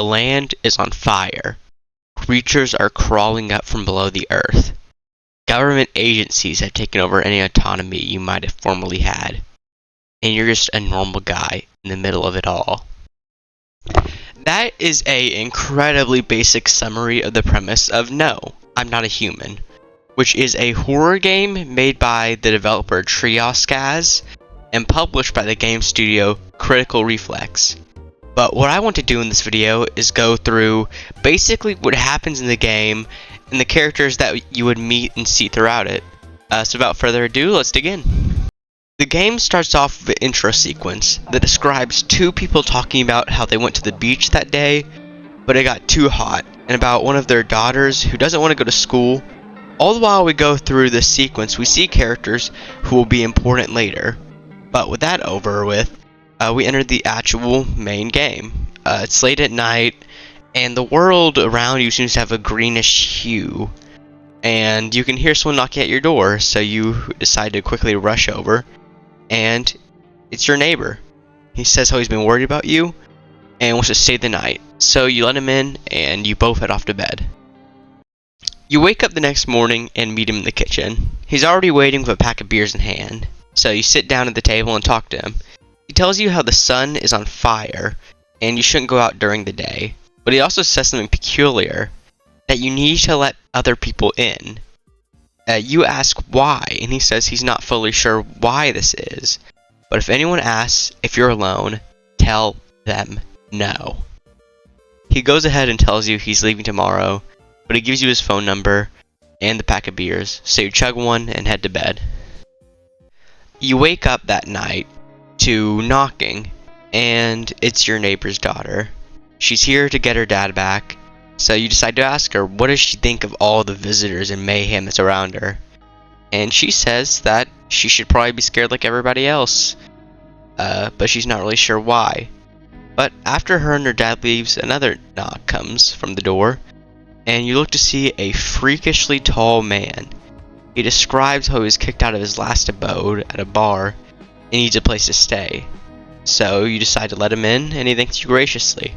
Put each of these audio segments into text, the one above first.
The land is on fire. Creatures are crawling up from below the earth. Government agencies have taken over any autonomy you might have formerly had. And you're just a normal guy in the middle of it all. That is an incredibly basic summary of the premise of No, I'm Not a Human, which is a horror game made by the developer Trioscaz and published by the game studio Critical Reflex. But what I want to do in this video is go through basically what happens in the game and the characters that you would meet and see throughout it. So without further ado, let's dig in. The game starts off with an intro sequence that describes two people talking about how they went to the beach that day, but it got too hot, and about one of their daughters who doesn't want to go to school. All the while we go through this sequence, we see characters who will be important later. But with that over with, we enter the actual main game. It's late at night, and the world around you seems to have a greenish hue. And you can hear someone knocking at your door, so you decide to quickly rush over. And it's your neighbor. He says how he's been worried about you and wants to stay the night. So you let him in, and you both head off to bed. You wake up the next morning and meet him in the kitchen. He's already waiting with a pack of beers in hand. So you sit down at the table and talk to him. He tells you how the sun is on fire and you shouldn't go out during the day. But he also says something peculiar, that you need to let other people in. You ask why, and he says he's not fully sure why this is. But if anyone asks if you're alone, tell them no. He goes ahead and tells you he's leaving tomorrow, but he gives you his phone number and the pack of beers, so you chug one and head to bed. You wake up that night to knocking, and it's your neighbor's daughter. She's here to get her dad back, so you decide to ask her what does she think of all the visitors and mayhem that's around her. And she says that she should probably be scared like everybody else, but she's not really sure why. But after her and her dad leaves, another knock comes from the door, and you look to see a freakishly tall man. He describes how he was kicked out of his last abode at a bar and needs a place to stay. So you decide to let him in, and he thanks you graciously.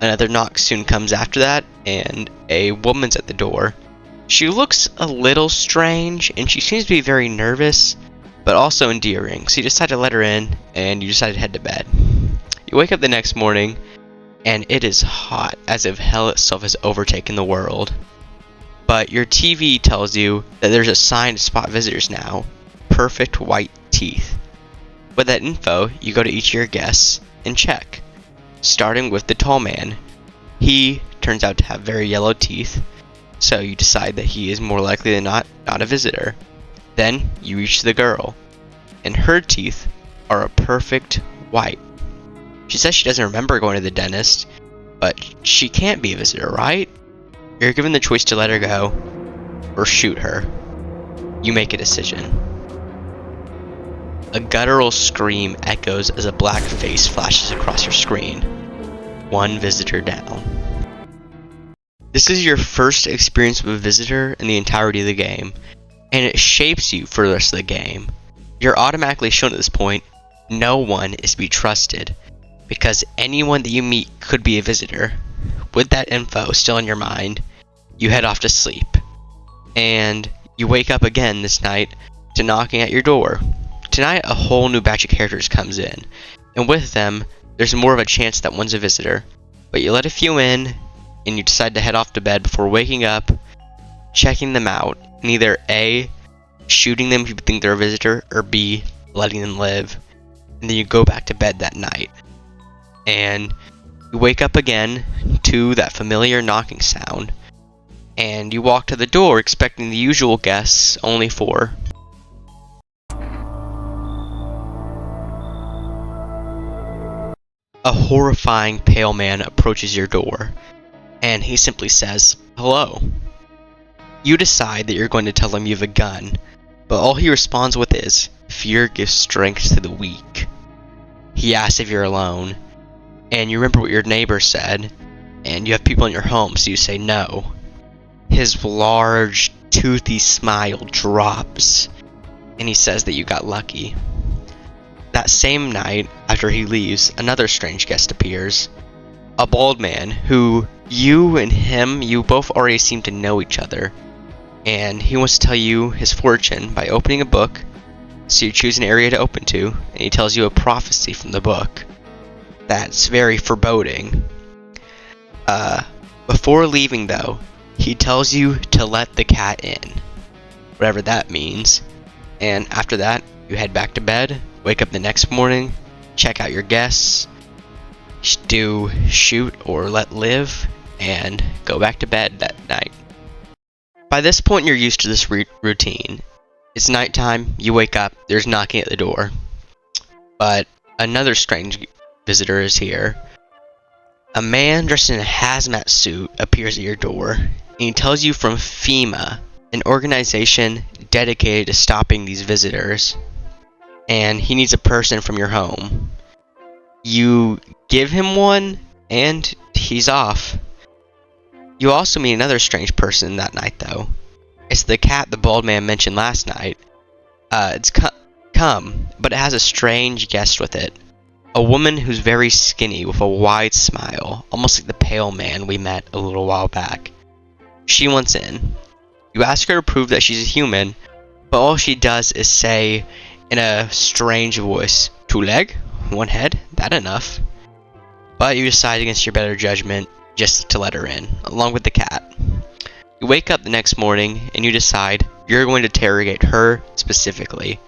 Another knock soon comes after that, and a woman's at the door. She looks a little strange, and she seems to be very nervous, but also endearing. So you decide to let her in, and you decide to head to bed. You wake up the next morning, and it is hot, as if hell itself has overtaken the world. But your TV tells you that there's a sign to spot visitors now. Perfect white teeth. With that info, you go to each of your guests and check. Starting with the tall man. He turns out to have very yellow teeth, so you decide that he is more likely than not a visitor. Then you reach the girl, and her teeth are a perfect white. She says she doesn't remember going to the dentist, but she can't be a visitor, right? You're given the choice to let her go or shoot her. You make a decision. A guttural scream echoes as a black face flashes across your screen. One visitor down. This is your first experience with a visitor in the entirety of the game, and it shapes you for the rest of the game. You're automatically shown at this point, no one is to be trusted, because anyone that you meet could be a visitor. With that info still in your mind, you head off to sleep. And you wake up again this night to knocking at your door. Tonight, a whole new batch of characters comes in, and with them, there's more of a chance that one's a visitor. But you let a few in, and you decide to head off to bed before waking up, checking them out, and either A, shooting them if you think they're a visitor, or B, letting them live. And then you go back to bed that night. And you wake up again to that familiar knocking sound, and you walk to the door expecting the usual guests, only for a horrifying pale man approaches your door, and he simply says, "Hello." You decide that you're going to tell him you have a gun, but all he responds with is, "Fear gives strength to the weak." He asks if you're alone, and you remember what your neighbor said, and you have people in your home, so you say no. His large, toothy smile drops, and he says that you got lucky. That same night, after he leaves, another strange guest appears. a bald man who you both already seem to know each other, and he wants to tell you his fortune by opening a book. So you choose an area to open to, and he tells you a prophecy from the book. That's very foreboding. Before leaving though, he tells you to let the cat in, whatever that means, and after that, you head back to bed, wake up the next morning, check out your guests, do shoot or let live, and go back to bed that night. By this point, you're used to this routine. It's nighttime, you wake up, there's knocking at the door. But another strange visitor is here. A man dressed in a hazmat suit appears at your door, and he tells you from FEMA, an organization dedicated to stopping these visitors, and he needs a person from your home. You give him one, and he's off. You also meet another strange person that night, though. It's the cat the bald man mentioned last night. It's come, but it has a strange guest with it. A woman who's very skinny with a wide smile, almost like the pale man we met a little while back. She wants in. You ask her to prove that she's a human, but all she does is say, in a strange voice, 2 leg, 1 head, that enough. But you decide against your better judgment just to let her in, along with the cat. You wake up the next morning and you decide you're going to interrogate her specifically.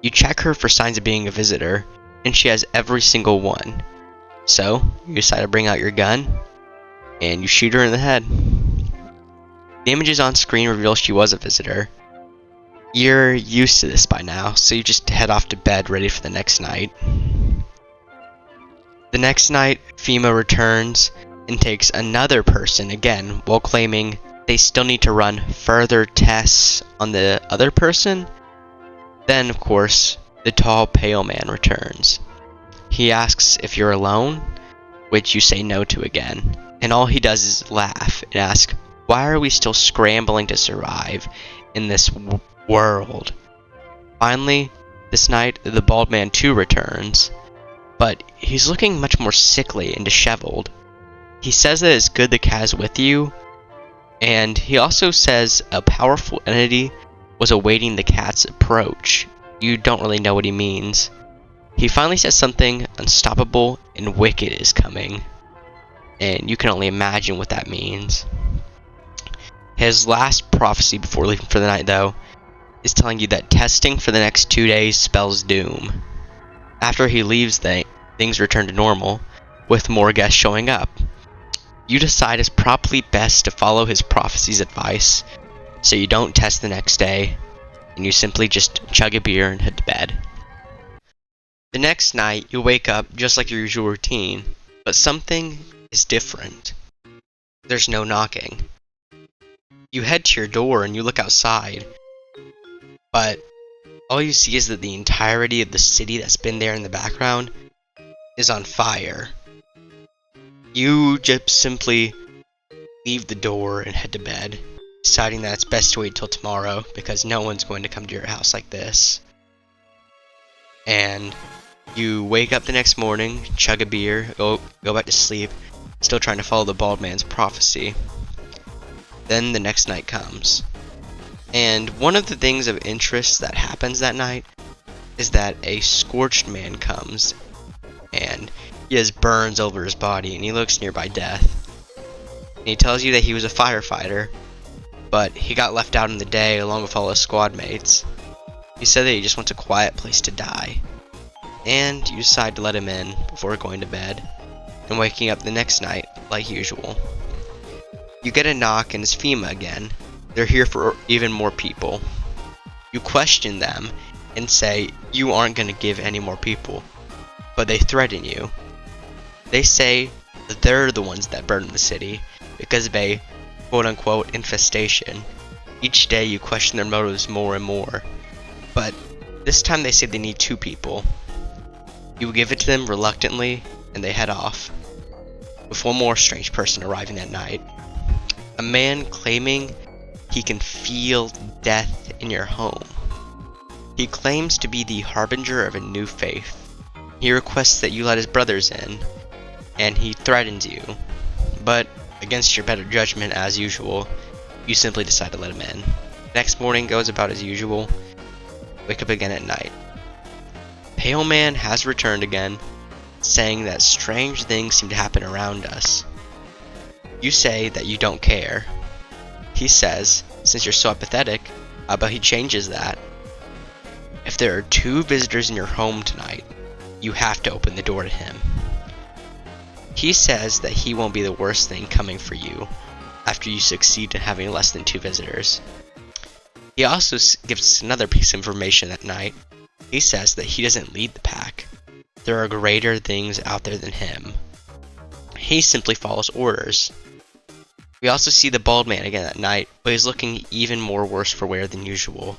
You check her for signs of being a visitor, and she has every single one. So, you decide to bring out your gun, and you shoot her in the head. The images on screen reveal she was a visitor. You're used to this by now, so you just head off to bed ready for the next night. The next night, FEMA returns and takes another person again, while claiming they still need to run further tests on the other person. Then, of course, the tall, pale man returns. He asks if you're alone, which you say no to again, and all he does is laugh and ask, why are we still scrambling to survive in this world? Finally, this night, the bald man too returns, but he's looking much more sickly and disheveled. He says that it's good the cat is with you, and he also says a powerful entity was awaiting the cat's approach. You don't really know what he means. He finally says something unstoppable and wicked is coming, and you can only imagine what that means. His last prophecy before leaving for the night, though, is telling you that testing for the next 2 days spells doom. After he leaves, things return to normal, with more guests showing up. You decide it's probably best to follow his prophecy's advice, so you don't test the next day, and you simply just chug a beer and head to bed. The next night, you wake up just like your usual routine, but something is different. There's no knocking. You head to your door and you look outside, but all you see is that the entirety of the city that's been there in the background is on fire. You just simply leave the door and head to bed, deciding that it's best to wait till tomorrow because no one's going to come to your house like this. And you wake up the next morning, chug a beer, go back to sleep, still trying to follow the bald man's prophecy. Then the next night comes. And one of the things of interest that happens that night is that a scorched man comes, and he has burns over his body, and he looks nearby death. And he tells you that he was a firefighter, but he got left out in the day along with all his squad mates. He said that he just wants a quiet place to die. And you decide to let him in before going to bed, and waking up the next night like usual. You get a knock and it's FEMA again. They're here for even more people. You question them and say you aren't going to give any more people, but they threaten you. They say that they're the ones that burned the city because of a quote-unquote infestation. Each day you question their motives more and more, but this time they say they need 2 people. You give it to them reluctantly, and they head off, with one more strange person arriving that night. A man claiming he can feel death in your home. He claims to be the harbinger of a new faith. He requests that you let his brothers in. and he threatens you. But against your better judgment, as usual, you simply decide to let him in. Next morning goes about as usual. Wake up again at night. Pale Man has returned again, saying that strange things seem to happen around us. You say that you don't care. He says, since you're so apathetic, how about he changes that? If there are 2 visitors in your home tonight, you have to open the door to him. He says that he won't be the worst thing coming for you after you succeed in having less than 2 visitors. He also gives us another piece of information that night. He says that he doesn't lead the pack. There are greater things out there than him. He simply follows orders. We also see the bald man again that night, but he's looking even more worse for wear than usual.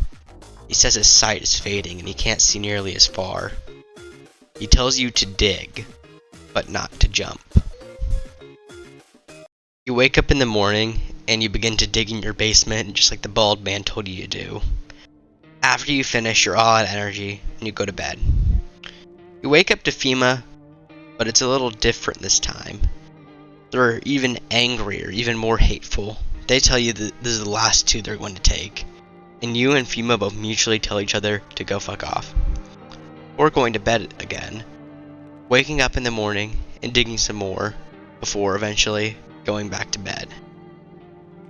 He says his sight is fading and he can't see nearly as far. He tells you to dig, but not to jump. You wake up in the morning and you begin to dig in your basement just like the bald man told you to do. After you finish, you're all out of energy and you go to bed. You wake up to FEMA, but it's a little different this time. They're even angrier, even more hateful. They tell you that this is the last 2 they're going to take, and you and FEMA both mutually tell each other to go fuck off. Or going to bed again, waking up in the morning and digging some more, before eventually going back to bed.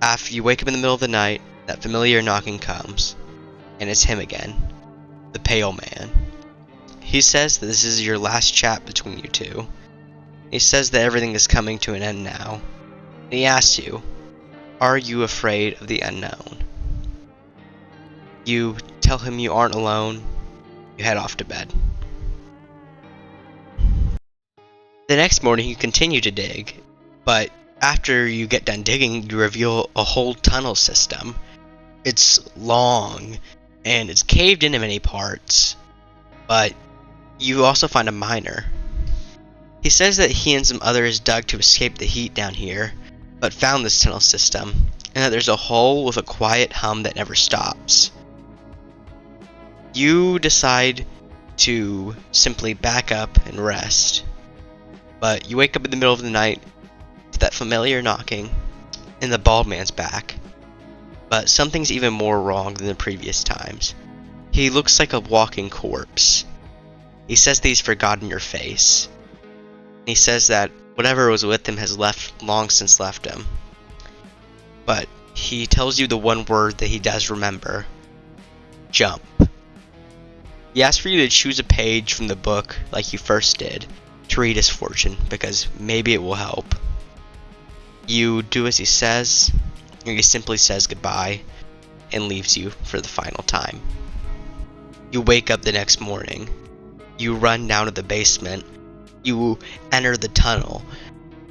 After you wake up in the middle of the night, that familiar knocking comes, and it's him again, the Pale Man. He says that this is your last chat between you 2. He says that everything is coming to an end now. And he asks you, are you afraid of the unknown? You tell him you aren't alone. You head off to bed. The next morning you continue to dig, but after you get done digging, you reveal a whole tunnel system. It's long, and it's caved in many parts, but you also find a miner. He says that he and some others dug to escape the heat down here, but found this tunnel system, and that there's a hole with a quiet hum that never stops. You decide to simply back up and rest, but you wake up in the middle of the night to that familiar knocking, and the bald man's back. But something's even more wrong than the previous times. He looks like a walking corpse. He says that he's forgotten your face. He says that whatever was with him has long since left him. But he tells you the one word that he does remember. Jump. He asks for you to choose a page from the book like you first did to read his fortune, because maybe it will help. You do as he says, and he simply says goodbye and leaves you for the final time. You wake up the next morning. You run down to the basement. You enter the tunnel,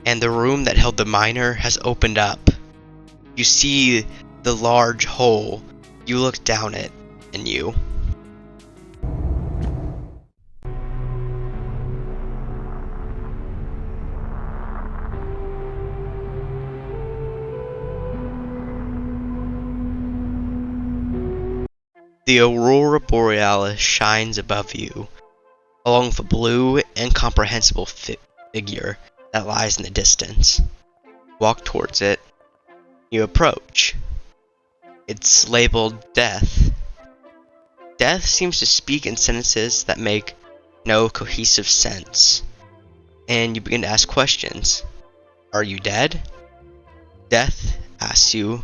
and the room that held the miner has opened up. You see the large hole. You look down it, and you. The aurora borealis shines above you, along with a blue, incomprehensible figure that lies in the distance. Walk towards it. You approach. It's labeled Death. Death seems to speak in sentences that make no cohesive sense, and you begin to ask questions. Are you dead? Death asks you,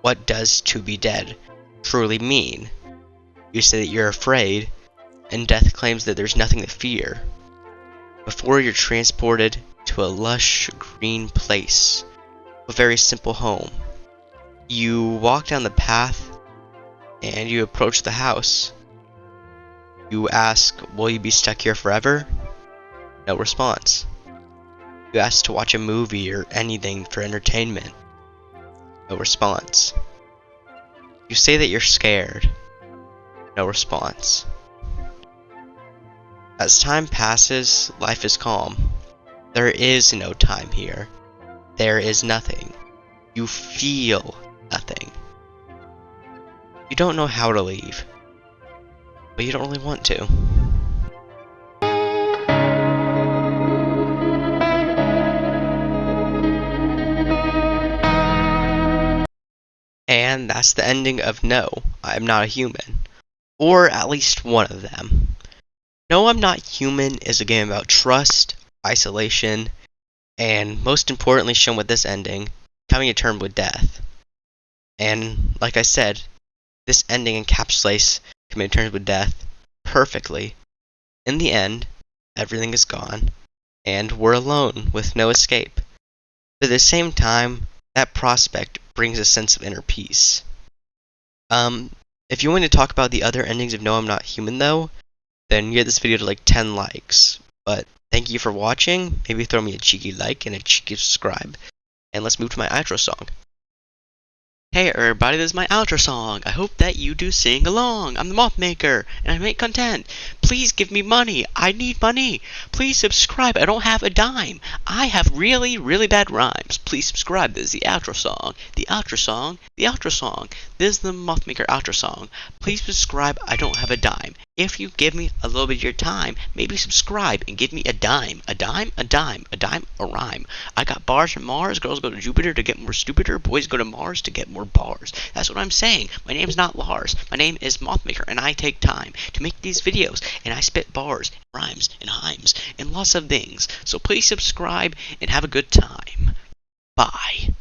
what does to be dead truly mean? You say that you're afraid, and Death claims that there's nothing to fear. Before you're transported to a lush green place, a very simple home. You walk down the path, and you approach the house. You ask, will you be stuck here forever? No response. You ask to watch a movie or anything for entertainment. No response. You say that you're scared. No response. As time passes, life is calm. There is no time here. There is nothing. You feel nothing. You don't know how to leave, but you don't really want to. And that's the ending of No, I'm Not a Human. Or at least one of them. No, I'm Not Human is a game about trust, isolation, and most importantly shown with this ending, coming to terms with death. And like I said, this ending encapsulates coming to terms with death perfectly. In the end, everything is gone, and we're alone with no escape. But at the same time, that prospect brings a sense of inner peace. If you want to talk about the other endings of No, I'm Not Human though, then get this video to like 10 likes. But thank you for watching. Maybe throw me a cheeky like and a cheeky subscribe. And let's move to my outro song. Hey everybody, this is my outro song. I hope that you do sing along. I'm the Moth Maker, and I make content. Please give me money. I need money. Please subscribe. I don't have a dime. I have really, really bad rhymes. Please subscribe. This is the outro song. The outro song. The outro song. This is the Moth Maker outro song. Please subscribe. I don't have a dime. If you give me a little bit of your time, maybe subscribe and give me a dime. A dime, a dime, a dime, a rhyme. I got bars from Mars. Girls go to Jupiter to get more stupider. Boys go to Mars to get more bars. That's what I'm saying. My name's not Lars. My name is Mothmaker, and I take time to make these videos, and I spit bars, rhymes, and hymes, and lots of things. So please subscribe and have a good time. Bye.